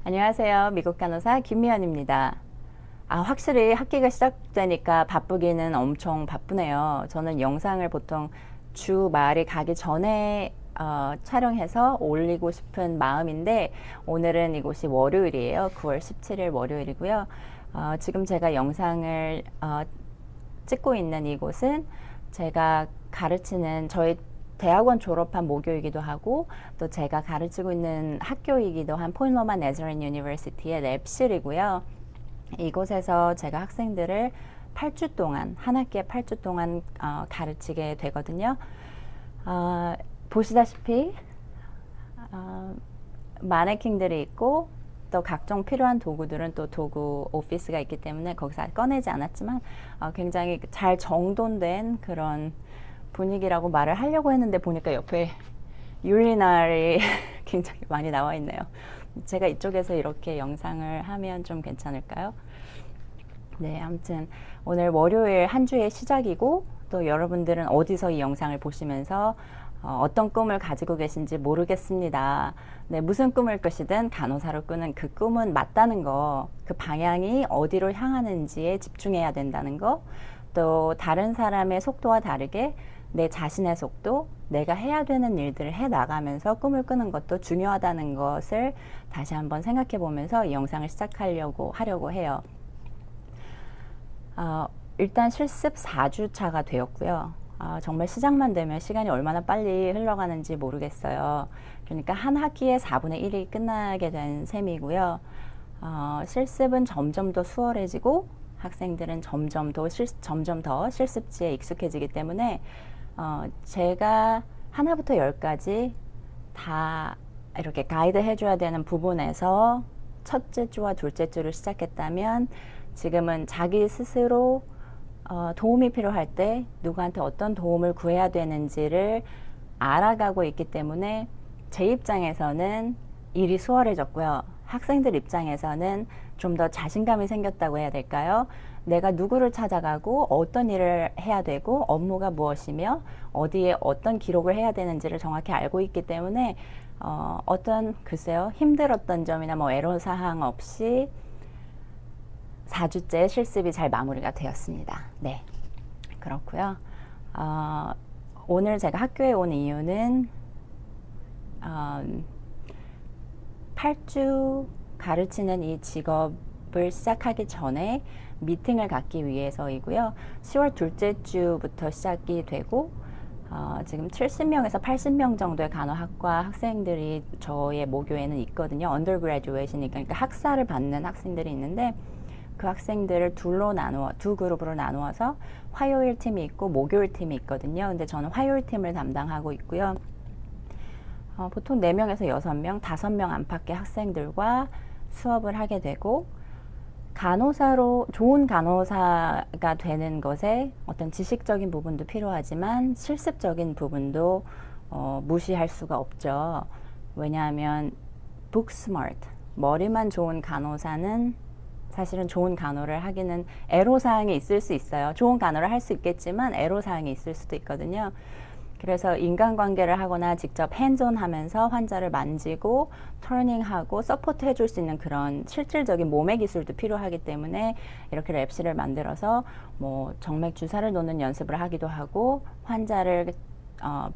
안녕하세요. 미국 간호사 김미연입니다. 확실히 학기가 시작되니까 바쁘기는 엄청 바쁘네요. 저는 영상을 보통 주말이 가기 전에 촬영해서 올리고 싶은 마음인데 오늘은 이곳이 월요일이에요. 9월 17일 월요일이고요. 지금 제가 영상을 찍고 있는 이곳은 제가 가르치는 저희 대학원 졸업한 모교이기도 하고 또 제가 가르치고 있는 학교이기도 한 포인트 로만 네저랜 유니버시티의 랩실이고요. 이곳에서 제가 학생들을 8주 동안 한 학기에 8주 동안 가르치게 되거든요. 보시다시피 마네킹들이 있고 또 각종 필요한 도구들은 또 도구 오피스가 있기 때문에 거기서 꺼내지 않았지만 굉장히 잘 정돈된 그런 분위기라고 말을 하려고 했는데 보니까 옆에 유리날이 굉장히 많이 나와 있네요. 제가 이쪽에서 이렇게 영상을 하면 좀 괜찮을까요? 네, 아무튼 오늘 월요일 한 주의 시작이고 또 여러분들은 어디서 이 영상을 보시면서 어떤 꿈을 가지고 계신지 모르겠습니다. 네, 무슨 꿈을 꾸시든 간호사로 꾸는 그 꿈은 맞다는 거, 그 방향이 어디로 향하는지에 집중해야 된다는 거, 또 다른 사람의 속도와 다르게 내 자신의 속도, 내가 해야 되는 일들을 해 나가면서 꿈을 꾸는 것도 중요하다는 것을 다시 한번 생각해 보면서 이 영상을 하려고 해요. 일단 실습 4주차가 되었고요. 정말 시작만 되면 시간이 얼마나 빨리 흘러가는지 모르겠어요. 그러니까 한 학기에 4분의 1이 끝나게 된 셈이고요. 실습은 점점 더 수월해지고 학생들은 점점 더 실습지에 익숙해지기 때문에 제가 하나부터 열까지 다 이렇게 가이드 해줘야 되는 부분에서 첫째 주와 둘째 주를 시작했다면 지금은 자기 스스로 도움이 필요할 때 누구한테 어떤 도움을 구해야 되는지를 알아가고 있기 때문에 제 입장에서는 일이 수월해졌고요. 학생들 입장에서는 좀 더 자신감이 생겼다고 해야 될까요? 내가 누구를 찾아가고 어떤 일을 해야 되고 업무가 무엇이며 어디에 어떤 기록을 해야 되는지를 정확히 알고 있기 때문에 글쎄요, 힘들었던 점이나 뭐 애로사항 없이 4주째 실습이 잘 마무리가 되었습니다. 네, 그렇고요. 오늘 제가 학교에 온 이유는 8주 가르치는 이 직업을 시작하기 전에 미팅을 갖기 위해서이고요. 10월 둘째 주부터 시작이 되고 지금 70명에서 80명 정도의 간호학과 학생들이 저의 모교에는 있거든요. 언더그래듀에이트니까 그러니까 학사를 받는 학생들이 있는데 그 학생들을 두 그룹으로 나누어서 화요일 팀이 있고 목요일 팀이 있거든요. 근데 저는 화요일 팀을 담당하고 있고요. 보통 4명에서 6명, 5명 안팎의 학생들과 수업을 하게 되고 좋은 간호사가 되는 것에 어떤 지식적인 부분도 필요하지만 실습적인 부분도 무시할 수가 없죠. 왜냐하면 book smart, 머리만 좋은 간호사는 사실은 좋은 간호를 하기는 애로사항이 있을 수 있어요. 좋은 간호를 할 수 있겠지만 애로사항이 있을 수도 있거든요. 그래서 인간관계를 하거나 직접 핸즈온 하면서 환자를 만지고 터닝하고 서포트 해줄 수 있는 그런 실질적인 몸의 기술도 필요하기 때문에 이렇게 랩실을 만들어서 뭐 정맥 주사를 놓는 연습을 하기도 하고 환자를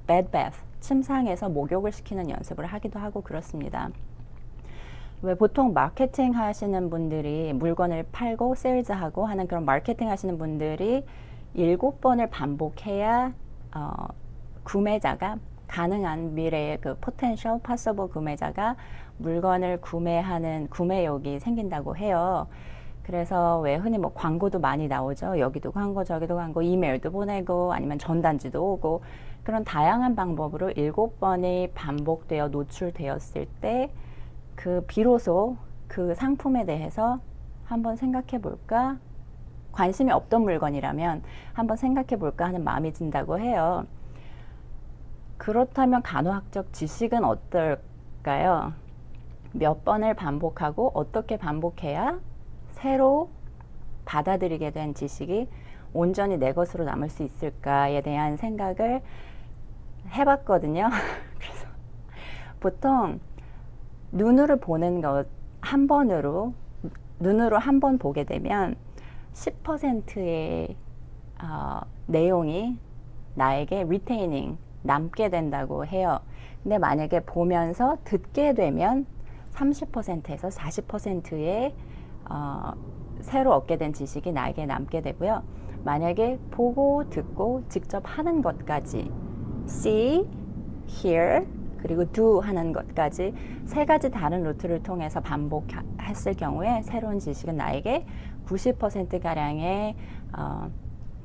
bed bath, 침상에서 목욕을 시키는 연습을 하기도 하고 그렇습니다. 왜 보통 마케팅 하시는 분들이 물건을 팔고 세일즈하고 하는 그런 마케팅 하시는 분들이 7번을 반복해야 구매자가 가능한 미래의 그 potential, possible 구매자가 물건을 구매하는 구매욕이 생긴다고 해요. 그래서 왜 흔히 뭐 광고도 많이 나오죠. 여기도 광고, 저기도 광고, 이메일도 보내고 아니면 전단지도 오고 그런 다양한 방법으로 7번이 반복되어 노출되었을 때 비로소 그 상품에 대해서 한번 생각해 볼까? 관심이 없던 물건이라면 한번 생각해 볼까 하는 마음이 든다고 해요. 그렇다면 간호학적 지식은 어떨까요? 몇 번을 반복하고 어떻게 반복해야 새로 받아들이게 된 지식이 온전히 내 것으로 남을 수 있을까에 대한 생각을 해봤거든요. 그래서 보통 눈으로 보는 것 한 번으로 눈으로 한 번 보게 되면 10%의 내용이 나에게 retaining 남게 된다고 해요. 근데 만약에 보면서 듣게 되면 30%에서 40%의 새로 얻게 된 지식이 나에게 남게 되고요. 만약에 보고 듣고 직접 하는 것까지 see, hear, 그리고 do 하는 것까지 세 가지 다른 루트를 통해서 반복했을 경우에 새로운 지식은 나에게 90%가량의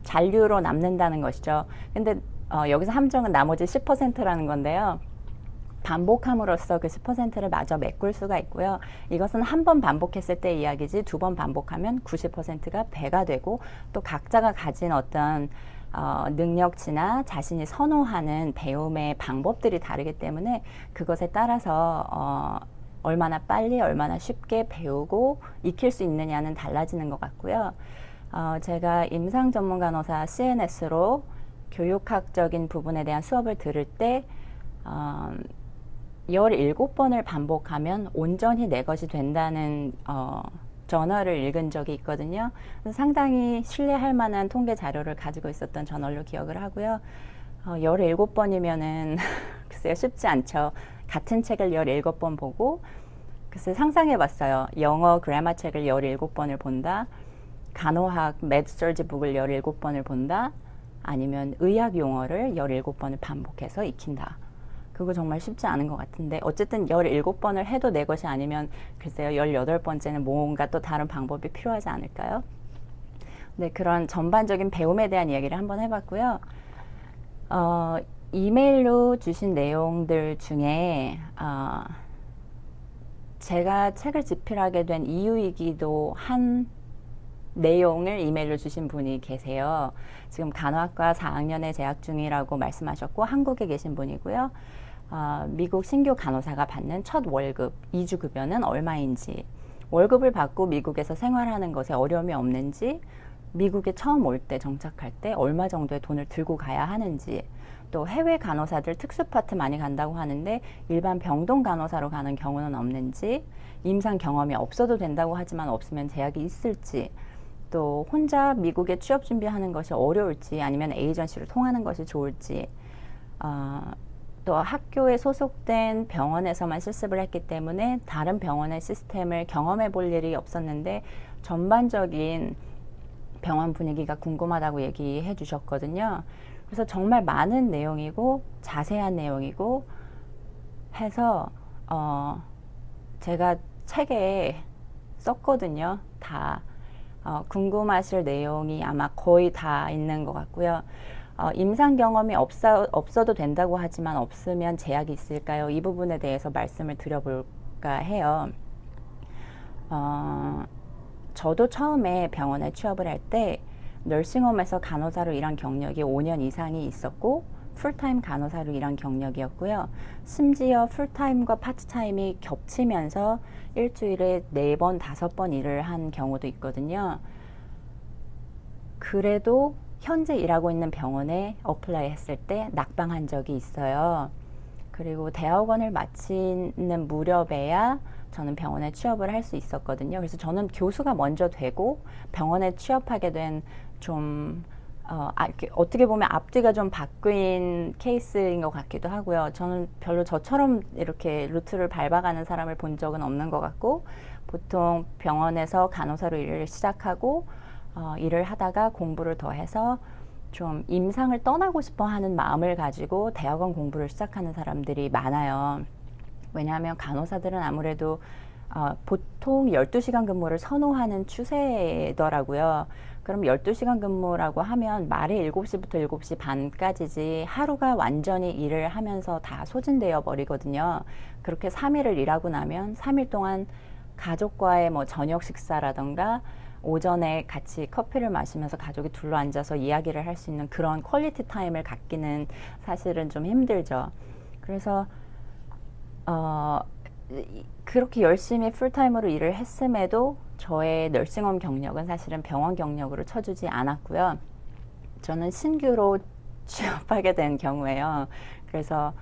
잔류로 남는다는 것이죠. 근데 여기서 함정은 나머지 10%라는 건데요. 반복함으로써 그 10%를 마저 메꿀 수가 있고요. 이것은 한 번 반복했을 때 이야기지 두 번 반복하면 90%가 배가 되고 또 각자가 가진 어떤 능력치나 자신이 선호하는 배움의 방법들이 다르기 때문에 그것에 따라서 얼마나 빨리 얼마나 쉽게 배우고 익힐 수 있느냐는 달라지는 것 같고요. 제가 임상 전문 간호사 CNS로 교육학적인 부분에 대한 수업을 들을 때 17번을 반복하면 온전히 내 것이 된다는 저널을 읽은 적이 있거든요. 상당히 신뢰할 만한 통계 자료를 가지고 있었던 저널로 기억을 하고요. 17번이면은 글쎄요, 쉽지 않죠. 같은 책을 17번 보고 글쎄 상상해 봤어요. 영어 그래머 책을 17번을 본다. 간호학 medsurg 북을 17번을 본다. 아니면 의학 용어를 17번을 반복해서 익힌다. 그거 정말 쉽지 않은 것 같은데 어쨌든 17번을 해도 내 것이 아니면 글쎄요 18번째는 뭔가 또 다른 방법이 필요하지 않을까요? 네, 그런 전반적인 배움에 대한 이야기를 한번 해봤고요. 이메일로 주신 내용들 중에 제가 책을 집필하게 된 이유이기도 한 내용을 이메일로 주신 분이 계세요. 지금 간호학과 4학년에 재학 중이라고 말씀하셨고 한국에 계신 분이고요. 미국 신규 간호사가 받는 첫 월급, 2주 급여는 얼마인지, 월급을 받고 미국에서 생활하는 것에 어려움이 없는지, 미국에 처음 올 때 정착할 때 얼마 정도의 돈을 들고 가야 하는지, 또 해외 간호사들 특수파트 많이 간다고 하는데 일반 병동 간호사로 가는 경우는 없는지, 임상 경험이 없어도 된다고 하지만 없으면 제약이 있을지, 또 혼자 미국에 취업 준비하는 것이 어려울지 아니면 에이전시를 통하는 것이 좋을지, 또 학교에 소속된 병원에서만 실습을 했기 때문에 다른 병원의 시스템을 경험해 볼 일이 없었는데 전반적인 병원 분위기가 궁금하다고 얘기해 주셨거든요. 그래서 정말 많은 내용이고 자세한 내용이고 해서 제가 책에 썼거든요. 다 궁금하실 내용이 아마 거의 다 있는 것 같고요. 임상 경험이 없어도 된다고 하지만 없으면 제약이 있을까요? 이 부분에 대해서 말씀을 드려볼까 해요. 저도 처음에 병원에 취업을 할 때 너싱홈에서 간호사로 일한 경력이 5년 이상이 있었고 풀타임 간호사로 일한 경력이었고요. 심지어 풀타임과 파트타임이 겹치면서 일주일에 4번, 5번 일을 한 경우도 있거든요. 그래도 현재 일하고 있는 병원에 어플라이 했을 때 낙방한 적이 있어요. 그리고 대학원을 마치는 무렵에야 저는 병원에 취업을 할 수 있었거든요. 그래서 저는 교수가 먼저 되고 병원에 취업하게 된 좀 어떻게 보면 앞뒤가 좀 바뀐 케이스인 것 같기도 하고요. 저는 별로 저처럼 이렇게 루트를 밟아가는 사람을 본 적은 없는 것 같고 보통 병원에서 간호사로 일을 시작하고 일을 하다가 공부를 더 해서 좀 임상을 떠나고 싶어 하는 마음을 가지고 대학원 공부를 시작하는 사람들이 많아요. 왜냐하면 간호사들은 아무래도 보통 12시간 근무를 선호하는 추세더라고요. 그럼 12시간 근무라고 하면 말이 7시부터 7시 반까지지 하루가 완전히 일을 하면서 다 소진되어 버리거든요. 그렇게 3일을 일하고 나면 3일 동안 가족과의 뭐 저녁 식사라던가 오전에 같이 커피를 마시면서 가족이 둘러앉아서 이야기를 할 수 있는 그런 퀄리티 타임을 갖기는 사실은 좀 힘들죠. 그래서 그렇게 열심히 풀타임으로 일을 했음에도 저의 너싱홈 경력은 사실은 병원 경력으로 쳐주지 않았고요. 저는 신규로 취업하게 된 경우에요. 그래서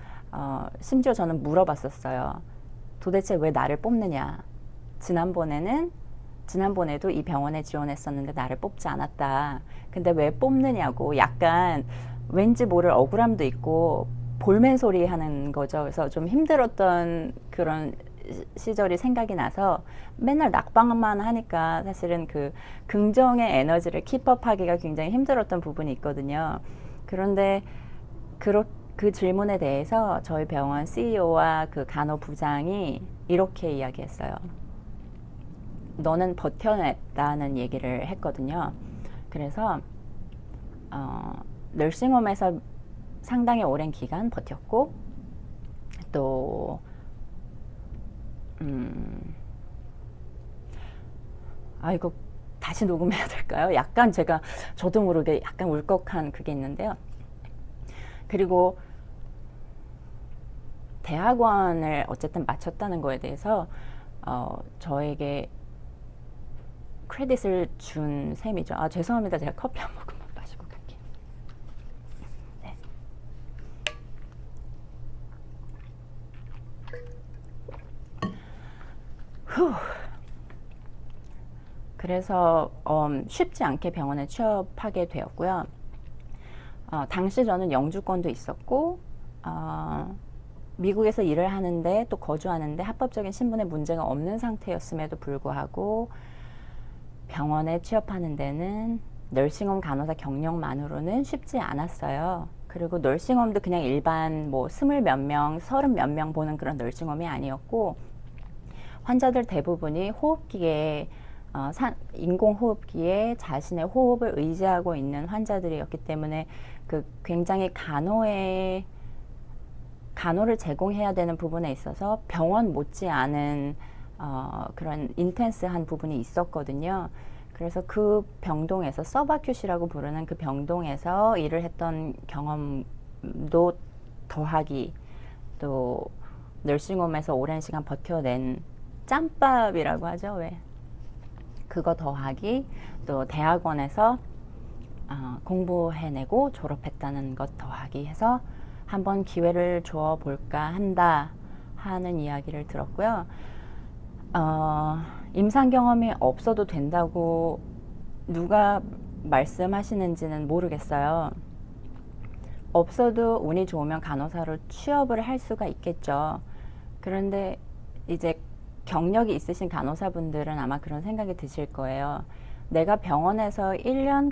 심지어 저는 물어봤었어요. 도대체 왜 나를 뽑느냐? 지난번에도 이 병원에 지원했었는데 나를 뽑지 않았다. 근데 왜 뽑느냐고 약간 왠지 모를 억울함도 있고 볼멘 소리 하는 거죠. 그래서 좀 힘들었던 그런 시절이 생각이 나서 맨날 낙방만 하니까 사실은 그 긍정의 에너지를 킵업하기가 굉장히 힘들었던 부분이 있거든요. 그런데 그 질문에 대해서 저희 병원 CEO와 그 간호부장이 이렇게 이야기했어요. 너는 버텨냈다는 얘기를 했거든요. 그래서 널싱홈에서 상당히 오랜 기간 버텼고 또 이거 다시 녹음해야 될까요? 약간 저도 모르게 약간 울컥한 그게 있는데요. 그리고 대학원을 어쨌든 마쳤다는 거에 대해서 저에게 크레딧을 준 셈이죠. 죄송합니다. 제가 커피 한 모금만 마시고 갈게요. 네. 그래서 쉽지 않게 병원에 취업하게 되었고요. 당시 저는 영주권도 있었고 미국에서 일을 하는데 또 거주하는데 합법적인 신분에 문제가 없는 상태였음에도 불구하고 병원에 취업하는 데는 널싱홈 간호사 경력만으로는 쉽지 않았어요. 그리고 널싱홈도 그냥 일반 뭐 20 몇 명, 30 몇 명 보는 그런 널싱홈이 아니었고 환자들 대부분이 호흡기에 인공호흡기에 자신의 호흡을 의지하고 있는 환자들이었기 때문에 그 굉장히 간호를 제공해야 되는 부분에 있어서 병원 못지않은 그런 인텐스한 부분이 있었거든요. 그래서 그 병동에서 서브아큐시라고 부르는 그 병동에서 일을 했던 경험도 더하기, 또 널싱홈에서 오랜 시간 버텨낸 짬밥이라고 하죠. 왜? 그거 더하기, 또 대학원에서 공부해내고 졸업했다는 것 더하기 해서 한번 기회를 줘볼까 한다 하는 이야기를 들었고요. 임상 경험이 없어도 된다고 누가 말씀하시는지는 모르겠어요. 없어도 운이 좋으면 간호사로 취업을 할 수가 있겠죠. 그런데 이제 경력이 있으신 간호사분들은 아마 그런 생각이 드실 거예요. 내가 병원에서 1년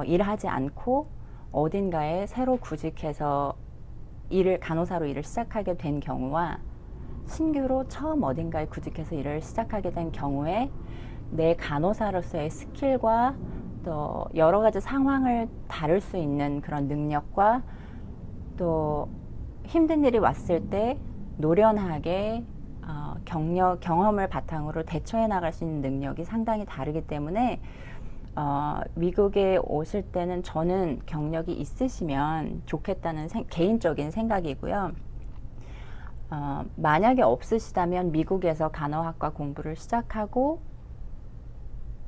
일하지 않고 어딘가에 새로 구직해서 간호사로 일을 시작하게 된 경우와 신규로 처음 어딘가에 구직해서 일을 시작하게 된 경우에 내 간호사로서의 스킬과 또 여러 가지 상황을 다룰 수 있는 그런 능력과 또 힘든 일이 왔을 때 노련하게 경험을 바탕으로 대처해 나갈 수 있는 능력이 상당히 다르기 때문에 미국에 오실 때는 저는 경력이 있으시면 좋겠다는 개인적인 생각이고요. 만약에 없으시다면 미국에서 간호학과 공부를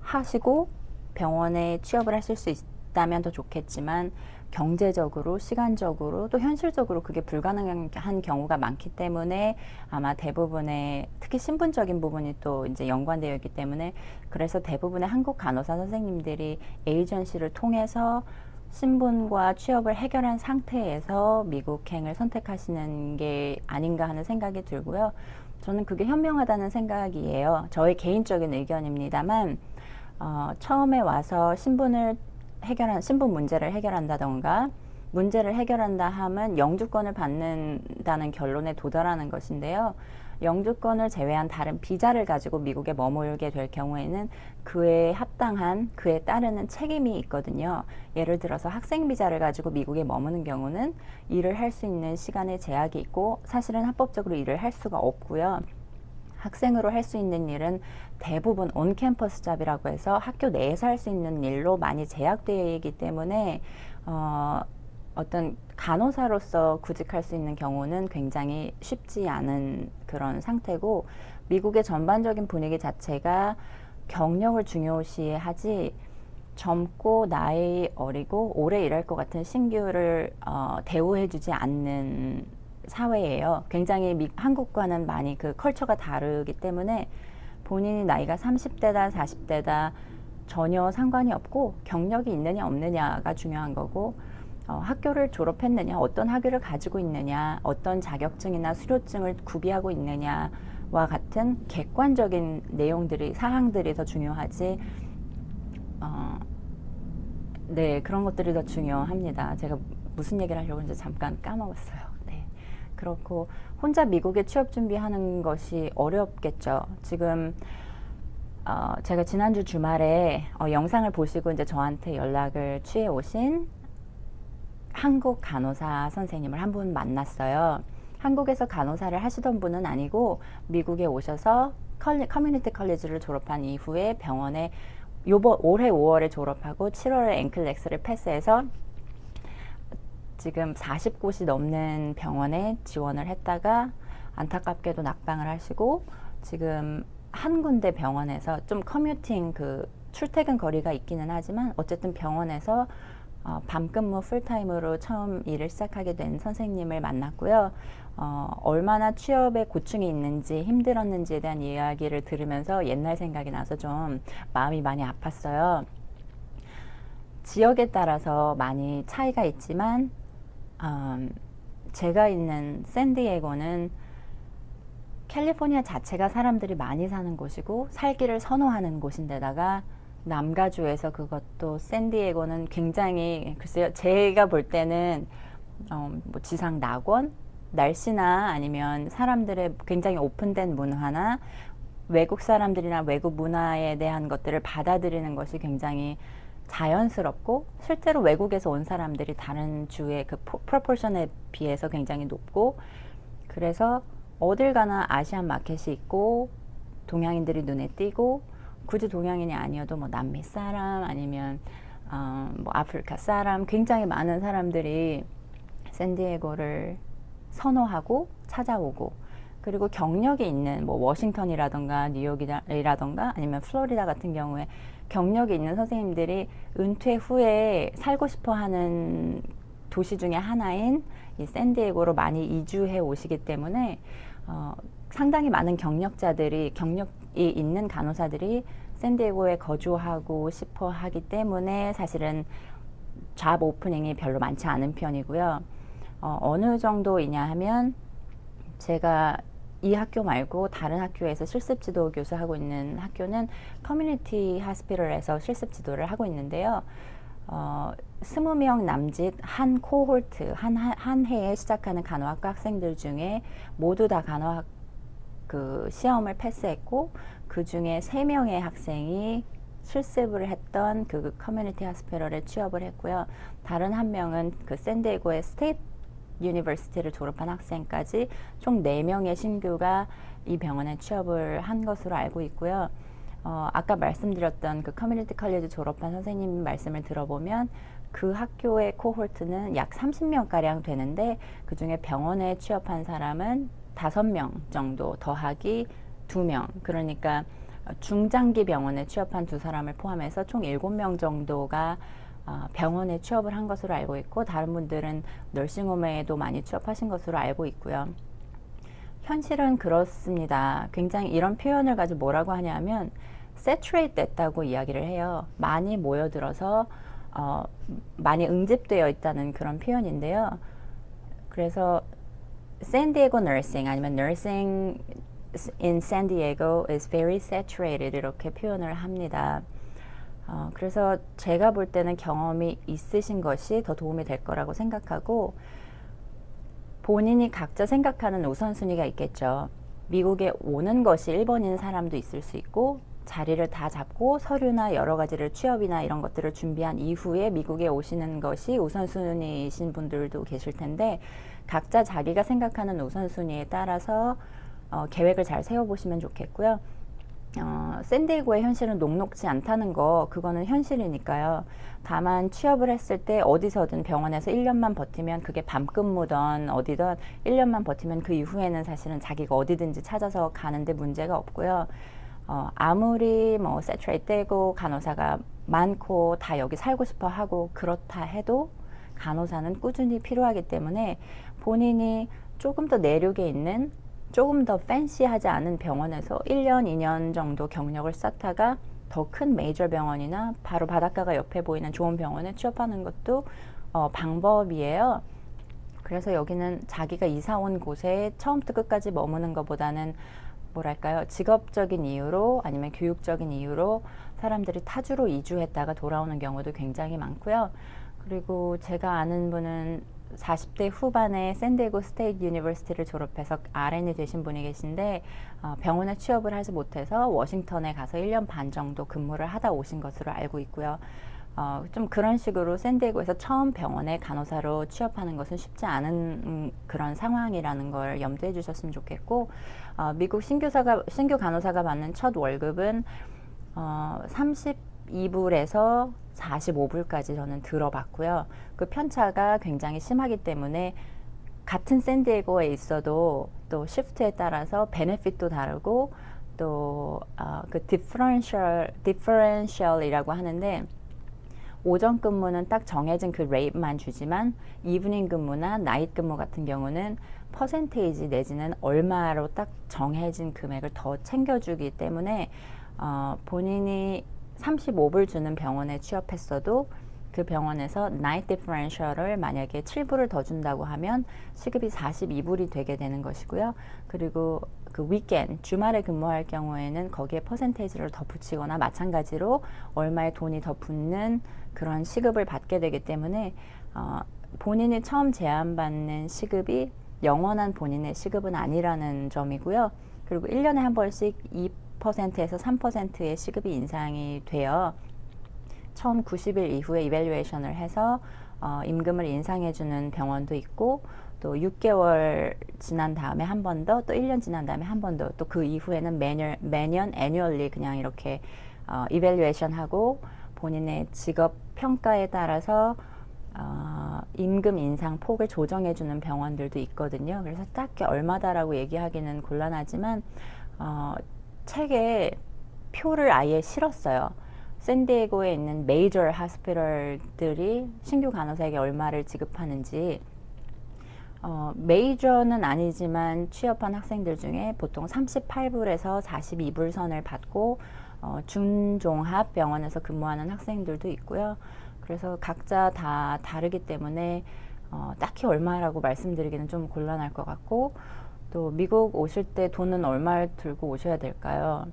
하시고 병원에 취업을 하실 수 있다면 더 좋겠지만 경제적으로, 시간적으로, 또 현실적으로 그게 불가능한 경우가 많기 때문에 아마 대부분의 특히 신분적인 부분이 또 이제 연관되어 있기 때문에 그래서 대부분의 한국 간호사 선생님들이 에이전시를 통해서 신분과 취업을 해결한 상태에서 미국행을 선택하시는 게 아닌가 하는 생각이 들고요. 저는 그게 현명하다는 생각이에요. 저의 개인적인 의견입니다만 처음에 와서 신분 문제를 해결한다던가 문제를 해결한다 하면 영주권을 받는다는 결론에 도달하는 것인데요. 영주권을 제외한 다른 비자를 가지고 미국에 머물게 될 경우에는 그에 따르는 책임이 있거든요. 예를 들어서 학생 비자를 가지고 미국에 머무는 경우는 일을 할 수 있는 시간에 제약이 있고 사실은 합법적으로 일을 할 수가 없고요. 학생으로 할 수 있는 일은 대부분 온캠퍼스 잡이라고 해서 학교 내에서 할 수 있는 일로 많이 제약되어 있기 때문에 어떤 간호사로서 구직할 수 있는 경우는 굉장히 쉽지 않은 그런 상태고 미국의 전반적인 분위기 자체가 경력을 중요시하지 젊고 나이 어리고 오래 일할 것 같은 신규를 대우해주지 않는 사회예요. 굉장히 한국과는 많이 그 컬처가 다르기 때문에 본인이 나이가 30대다 40대다 전혀 상관이 없고 경력이 있느냐 없느냐가 중요한 거고, 학교를 졸업했느냐, 어떤 학위를 가지고 있느냐, 어떤 자격증이나 수료증을 구비하고 있느냐와 같은 객관적인 내용들이, 사항들이 더 중요하지. 네, 그런 것들이 더 중요합니다. 제가 무슨 얘기를 하려고 했는지 잠깐 까먹었어요. 네, 그렇고 혼자 미국에 취업 준비하는 것이 어렵겠죠. 지금 제가 지난주 주말에 영상을 보시고 이제 저한테 연락을 취해 오신 한국 간호사 선생님을 한 분 만났어요. 한국에서 간호사를 하시던 분은 아니고 미국에 오셔서 커뮤니티 컬리지를 졸업한 이후에 병원에 올해 5월에 졸업하고 7월에 앵클렉스를 패스해서 지금 40곳이 넘는 병원에 지원을 했다가 안타깝게도 낙방을 하시고 지금 한 군데 병원에서 좀 커뮤팅, 출퇴근 거리가 있기는 하지만 어쨌든 병원에서 밤근무 풀타임으로 처음 일을 시작하게 된 선생님을 만났고요. 얼마나 취업에 고충이 있는지 힘들었는지에 대한 이야기를 들으면서 옛날 생각이 나서 좀 마음이 많이 아팠어요. 지역에 따라서 많이 차이가 있지만 제가 있는 샌디에고는 캘리포니아 자체가 사람들이 많이 사는 곳이고 살기를 선호하는 곳인데다가 남가주에서 그것도 샌디에고는 굉장히, 글쎄요, 제가 볼 때는 뭐 지상 낙원, 날씨나 아니면 사람들의 굉장히 오픈된 문화나 외국 사람들이나 외국 문화에 대한 것들을 받아들이는 것이 굉장히 자연스럽고, 실제로 외국에서 온 사람들이 다른 주의 그 프로포션에 비해서 굉장히 높고, 그래서 어딜 가나 아시안 마켓이 있고 동양인들이 눈에 띄고, 굳이 동양인이 아니어도 뭐 남미 사람 아니면 뭐 아프리카 사람, 굉장히 많은 사람들이 샌디에고를 선호하고 찾아오고, 그리고 경력이 있는 뭐 워싱턴이라던가 뉴욕이라던가 아니면 플로리다 같은 경우에 경력이 있는 선생님들이 은퇴 후에 살고 싶어 하는 도시 중에 하나인 이 샌디에고로 많이 이주해 오시기 때문에 상당히 많은 경력이 있는 간호사들이 샌디에고에 거주하고 싶어 하기 때문에 사실은 잡 오프닝이 별로 많지 않은 편이고요. 어느 정도이냐 하면 제가 이 학교 말고 다른 학교에서 실습 지도 교수하고 있는 학교는 커뮤니티 하스피털에서 실습 지도를 하고 있는데요. 20명 남짓 한 코홀트, 한 해에 시작하는 간호학과 학생들 중에 모두 다 간호학 시험을 패스했고, 그 중에 3명의 학생이 실습을 했던 그 커뮤니티 하스피털에 취업을 했고요. 다른 한 명은 그 샌디에고의 스테이트 유니버시티를 졸업한 학생까지 총 4명의 신규가 이 병원에 취업을 한 것으로 알고 있고요. 아까 말씀드렸던 그 커뮤니티 컬리지 졸업한 선생님 말씀을 들어보면 그 학교의 코홀트는 약 30명가량 되는데, 그 중에 병원에 취업한 사람은 5명 정도 더하기 2명, 그러니까 중장기 병원에 취업한 2사람을 포함해서 총 7명 정도가 병원에 취업을 한 것으로 알고 있고, 다른 분들은 너싱홈에도 많이 취업하신 것으로 알고 있고요. 현실은 그렇습니다. 굉장히 이런 표현을 가지고 뭐라고 하냐면 saturate 됐다고 이야기를 해요. 많이 모여들어서 많이 응집되어 있다는 그런 표현인데요. 그래서 샌디에고 nursing 아니면 nursing in San Diego is very saturated 이렇게 표현을 합니다. 그래서 제가 볼 때는 경험이 있으신 것이 더 도움이 될 거라고 생각하고, 본인이 각자 생각하는 우선순위가 있겠죠. 미국에 오는 것이 1번인 사람도 있을 수 있고, 자리를 다 잡고 서류나 여러 가지를 취업이나 이런 것들을 준비한 이후에 미국에 오시는 것이 우선순위이신 분들도 계실 텐데, 각자 자기가 생각하는 우선순위에 따라서 계획을 잘 세워보시면 좋겠고요. 샌디에고의 현실은 녹록지 않다는 거, 그거는 현실이니까요. 다만 취업을 했을 때 어디서든 병원에서 1년만 버티면, 그게 밤근무든 어디든 1년만 버티면 그 이후에는 사실은 자기가 어디든지 찾아서 가는데 문제가 없고요. 아무리 뭐 세트레이트 되고 간호사가 많고 다 여기 살고 싶어 하고 그렇다 해도 간호사는 꾸준히 필요하기 때문에 본인이 조금 더 내륙에 있는 조금 더 팬시하지 않은 병원에서 1년, 2년 정도 경력을 쌓다가 더 큰 메이저 병원이나 바로 바닷가가 옆에 보이는 좋은 병원에 취업하는 것도 방법이에요. 그래서 여기는 자기가 이사 온 곳에 처음부터 끝까지 머무는 것보다는 뭐랄까요, 직업적인 이유로 아니면 교육적인 이유로 사람들이 타주로 이주했다가 돌아오는 경우도 굉장히 많고요. 그리고 제가 아는 분은 40대 후반에 샌디에고 스테이트 유니버시티를 졸업해서 RN이 되신 분이 계신데 병원에 취업을 하지 못해서 워싱턴에 가서 1년 반 정도 근무를 하다 오신 것으로 알고 있고요. 좀 그런 식으로 샌디에고에서 처음 병원에 간호사로 취업하는 것은 쉽지 않은 그런 상황이라는 걸 염두해 주셨으면 좋겠고, 미국 신규 간호사가 받는 첫 월급은 32불에서 45불까지 저는 들어봤고요. 그 편차가 굉장히 심하기 때문에 같은 샌디에고에 있어도 또 시프트에 따라서 베네핏도 다르고 또 그 디퍼런셜이라고 하는데 오전 근무는 딱 정해진 그 레이트만 주지만 이브닝 근무나 나잇 근무 같은 경우는 퍼센테이지 내지는 얼마로 딱 정해진 금액을 더 챙겨주기 때문에 본인이 35불 주는 병원에 취업했어도 그 병원에서 나이트 디퍼런셜을 만약에 7불을 더 준다고 하면 시급이 42불이 되게 되는 것이고요. 그리고 그 위켄드, 주말에 근무할 경우에는 거기에 퍼센테이지를 더 붙이거나 마찬가지로 얼마의 돈이 더 붙는 그런 시급을 받게 되기 때문에 본인이 처음 제안받는 시급이 영원한 본인의 시급은 아니라는 점이고요. 그리고 1년에 한 번씩 2%에서 3%의 시급이 인상이 돼요. 처음 90일 이후에 이밸류에이션을 해서 임금을 인상해주는 병원도 있고 또 6개월 지난 다음에 한 번 더, 또 1년 지난 다음에 한 번 더, 또 그 이후에는 매년 애뉴얼리 그냥 이렇게 이밸류에이션 하고 본인의 직업 평가에 따라서 임금 인상 폭을 조정해주는 병원들도 있거든요. 그래서 딱히 얼마다라고 얘기하기는 곤란하지만 책에 표를 아예 실었어요. 샌디에고에 있는 메이저 하스피털들이 신규 간호사에게 얼마를 지급하는지. 메이저는 아니지만 취업한 학생들 중에 보통 38불에서 42불 선을 받고 준종합 병원에서 근무하는 학생들도 있고요. 그래서 각자 다 다르기 때문에 딱히 얼마라고 말씀드리기는 좀 곤란할 것 같고, 또 미국 오실 때 돈은 얼마를 들고 오셔야 될까요?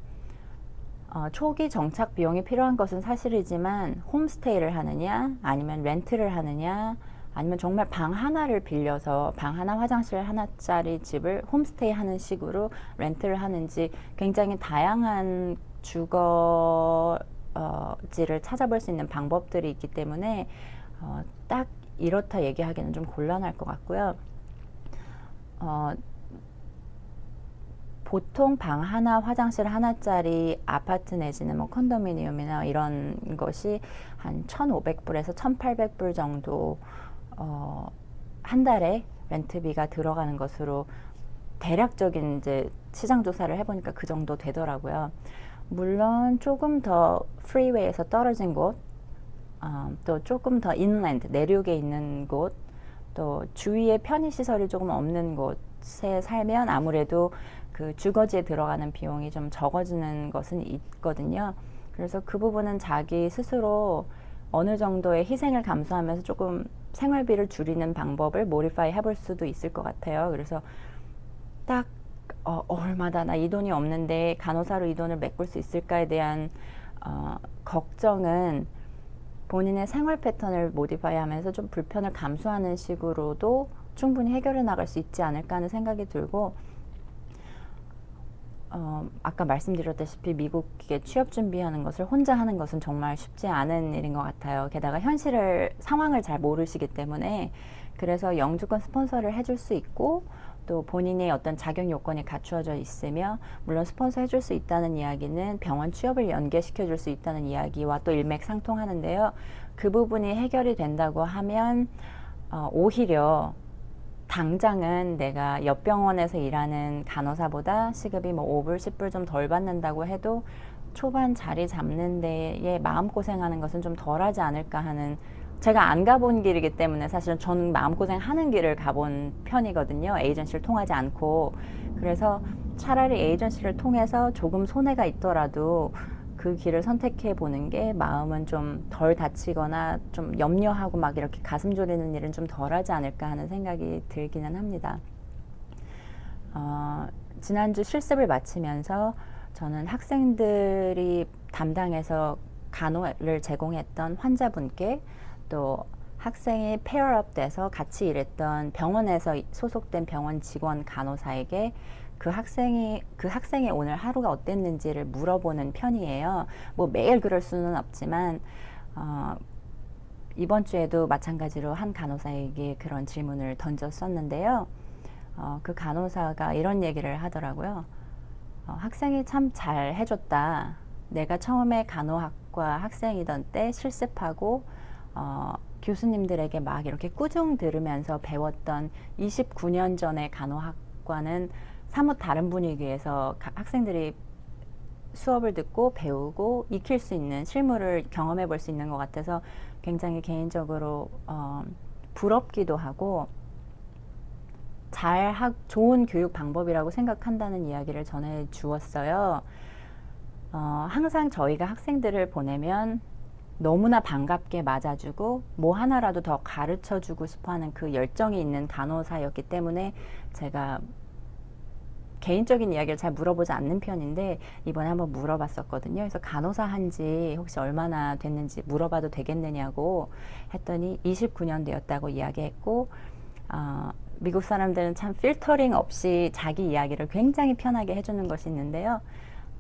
초기 정착 비용이 필요한 것은 사실이지만 홈스테이를 하느냐 아니면 렌트를 하느냐 아니면 정말 방 하나를 빌려서 방 하나 화장실 하나짜리 집을 홈스테이 하는 식으로 렌트를 하는지 굉장히 다양한 주거지를 찾아볼 수 있는 방법들이 있기 때문에 딱 이렇다 얘기하기는 좀 곤란할 것 같고요. 보통 방 하나, 화장실 하나짜리 아파트 내지는 뭐 컨도미니엄이나 이런 것이 한 1,500불에서 1,800불 정도 한 달에 렌트비가 들어가는 것으로 대략적인 이제 시장 조사를 해보니까 그 정도 되더라고요. 물론 조금 더 프리웨이에서 떨어진 곳, 또 조금 더 인랜드, 내륙에 있는 곳, 또 주위에 편의시설이 조금 없는 곳에 살면 아무래도 그 주거지에 들어가는 비용이 좀 적어지는 것은 있거든요. 그래서 그 부분은 자기 스스로 어느 정도의 희생을 감수하면서 조금 생활비를 줄이는 방법을 모디파이 해볼 수도 있을 것 같아요. 그래서 딱 얼마다 나 이 돈이 없는데 간호사로 이 돈을 메꿀 수 있을까에 대한 걱정은 본인의 생활 패턴을 모디파이 하면서 좀 불편을 감수하는 식으로도 충분히 해결해 나갈 수 있지 않을까 하는 생각이 들고, 아까 말씀드렸다시피 미국에 취업 준비하는 것을 혼자 하는 것은 정말 쉽지 않은 일인 것 같아요. 게다가 상황을 잘 모르시기 때문에, 그래서 영주권 스폰서를 해줄 수 있고 또 본인의 어떤 자격 요건이 갖추어져 있으며, 물론 스폰서 해줄 수 있다는 이야기는 병원 취업을 연계시켜 줄 수 있다는 이야기와 또 일맥상통하는데요. 그 부분이 해결이 된다고 하면 오히려 당장은 내가 옆 병원에서 일하는 간호사보다 시급이 뭐 5불, 10불 좀 덜 받는다고 해도 초반 자리 잡는 데에 마음고생하는 것은 좀 덜하지 않을까 하는 제가 안 가본 길이기 때문에 사실은 저는 마음고생 하는 길을 가본 편이거든요. 에이전시를 통하지 않고. 그래서 차라리 에이전시를 통해서 조금 손해가 있더라도 그 길을 선택해 보는 게 마음은 좀 덜 다치거나 좀 염려하고 막 이렇게 가슴 졸이는 일은 좀 덜하지 않을까 하는 생각이 들기는 합니다. 지난주 실습을 마치면서 저는 학생들이 담당해서 간호를 제공했던 환자분께 또 학생이 페어업 돼서 같이 일했던 병원에서 소속된 병원 직원 간호사에게 그 학생이 오늘 하루가 어땠는지를 물어보는 편이에요. 뭐 매일 그럴 수는 없지만 이번 주에도 마찬가지로 한 간호사에게 그런 질문을 던졌었는데요. 그 간호사가 이런 얘기를 하더라고요. 학생이 참 잘 해줬다. 내가 처음에 간호학과 학생이던 때 실습하고 교수님들에게 막 이렇게 꾸중 들으면서 배웠던 29년 전의 간호학과는 사뭇 다른 분위기에서 학생들이 수업을 듣고 배우고 익힐 수 있는 실무를 경험해 볼 수 있는 것 같아서 굉장히 개인적으로 부럽기도 하고 좋은 교육 방법이라고 생각한다는 이야기를 전해 주었어요. 항상 저희가 학생들을 보내면 너무나 반갑게 맞아주고 뭐 하나라도 더 가르쳐주고 싶어하는 그 열정이 있는 간호사였기 때문에 제가 개인적인 이야기를 잘 물어보지 않는 편인데 이번에 한번 물어봤었거든요. 그래서 간호사 한지 혹시 얼마나 됐는지 물어봐도 되겠느냐고 했더니 29년 되었다고 이야기했고 미국 사람들은 참 필터링 없이 자기 이야기를 굉장히 편하게 해주는 것이 있는데요.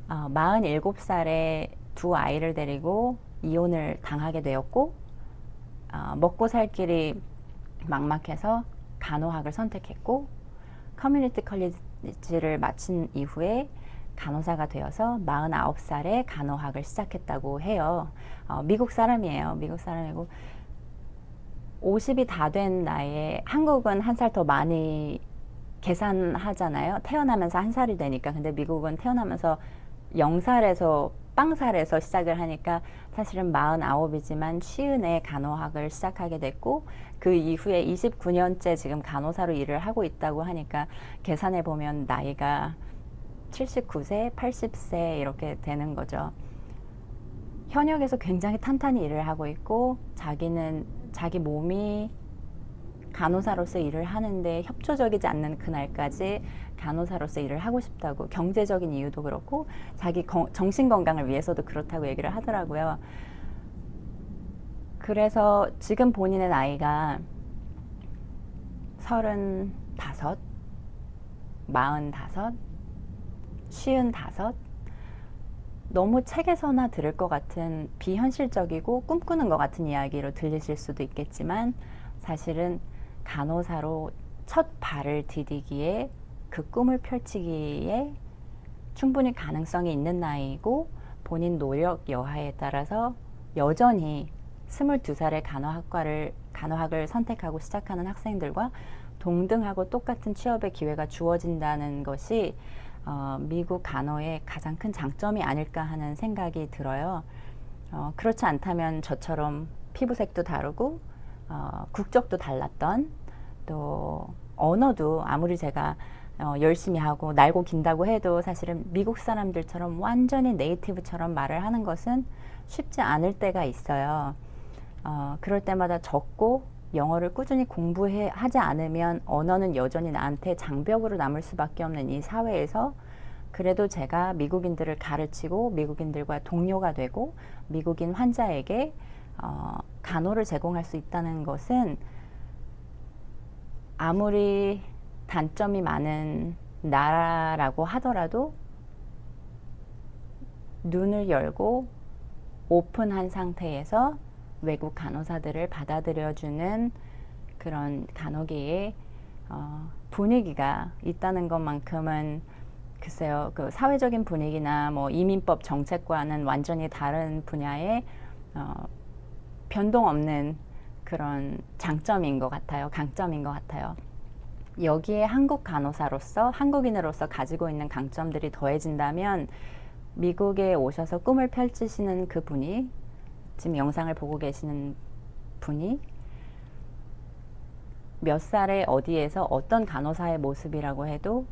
47살에 두 아이를 데리고 이혼을 당하게 되었고 먹고 살 길이 막막해서 간호학을 선택했고 커뮤니티 컬리지를 마친 이후에 간호사가 되어서 49살에 간호학을 시작했다고 해요. 미국 사람이에요. 미국 사람이고 50이 다 된 나이에 한국은 한 살 더 많이 계산하잖아요. 태어나면서 한 살이 되니까. 근데 미국은 태어나면서 0살에서 빵살에서 시작을 하니까 사실은 49이지만 50에 간호학을 시작하게 됐고 그 이후에 29년째 지금 간호사로 일을 하고 있다고 하니까 계산해 보면 나이가 79세, 80세 이렇게 되는 거죠. 현역에서 굉장히 탄탄히 일을 하고 있고 자기는 자기 몸이 간호사로서 일을 하는데 협조적이지 않는 그날까지 간호사로서 일을 하고 싶다고 경제적인 이유도 그렇고 자기 정신 건강을 위해서도 그렇다고 얘기를 하더라고요. 그래서 지금 본인의 나이가 35, 45, 55 너무 책에서나 들을 것 같은 비현실적이고 꿈꾸는 것 같은 이야기로 들리실 수도 있겠지만 사실은 간호사로 첫 발을 디디기에 그 꿈을 펼치기에 충분히 가능성이 있는 나이고 본인 노력 여하에 따라서 여전히 22살에 간호학을 선택하고 시작하는 학생들과 동등하고 똑같은 취업의 기회가 주어진다는 것이 미국 간호의 가장 큰 장점이 아닐까 하는 생각이 들어요. 그렇지 않다면 저처럼 피부색도 다르고 국적도 달랐던 또 언어도 아무리 제가 열심히 하고 날고 긴다고 해도 사실은 미국 사람들처럼 완전히 네이티브처럼 말을 하는 것은 쉽지 않을 때가 있어요. 그럴 때마다 적고 영어를 꾸준히 공부하지 않으면 언어는 여전히 나한테 장벽으로 남을 수밖에 없는 이 사회에서 그래도 제가 미국인들을 가르치고 미국인들과 동료가 되고 미국인 환자에게 간호를 제공할 수 있다는 것은 아무리 단점이 많은 나라라고 하더라도 눈을 열고 오픈한 상태에서 외국 간호사들을 받아들여주는 그런 간호계의 분위기가 있다는 것만큼은 글쎄요, 그 사회적인 분위기나 뭐 이민법 정책과는 완전히 다른 분야의 변동 없는 그런 장점인 것 같아요. 강점인 것 같아요. 여기에 한국 간호사로서 한국인으로서 가지고 있는 강점들이 더해진다면 미국에 오셔서 꿈을 펼치시는 그분이 지금 영상을 보고 계시는 분이 몇 살에 어디에서 어떤 간호사의 모습이라고 해도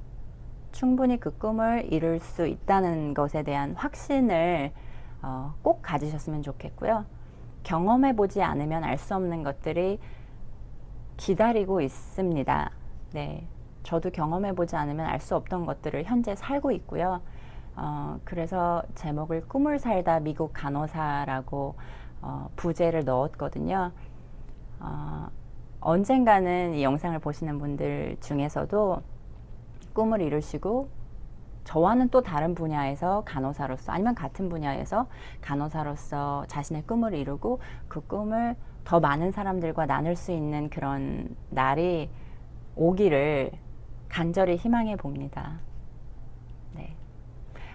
충분히 그 꿈을 이룰 수 있다는 것에 대한 확신을 꼭 가지셨으면 좋겠고요. 경험해보지 않으면 알 수 없는 것들이 기다리고 있습니다. 네, 저도 경험해보지 않으면 알 수 없던 것들을 현재 살고 있고요. 그래서 제목을 꿈을 살다 미국 간호사라고 부제를 넣었거든요. 언젠가는 이 영상을 보시는 분들 중에서도 꿈을 이루시고 저와는 또 다른 분야에서 간호사로서 아니면 같은 분야에서 간호사로서 자신의 꿈을 이루고 그 꿈을 더 많은 사람들과 나눌 수 있는 그런 날이 오기를 간절히 희망해 봅니다. 네.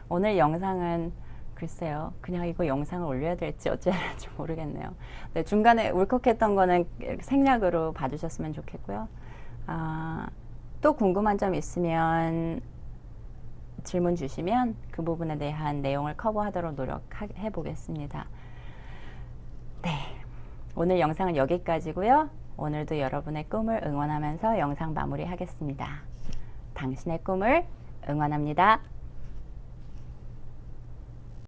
오늘 영상은 글쎄요, 그냥 이거 영상을 올려야 될지 어찌해야 될지 모르겠네요. 네, 중간에 울컥했던 거는 생략으로 봐주셨으면 좋겠고요. 또 궁금한 점 있으면 질문 주시면 그 부분에 대한 내용을 커버하도록 노력해 보겠습니다. 네, 오늘 영상은 여기까지고요. 오늘도 여러분의 꿈을 응원하면서 영상 마무리하겠습니다. 당신의 꿈을 응원합니다.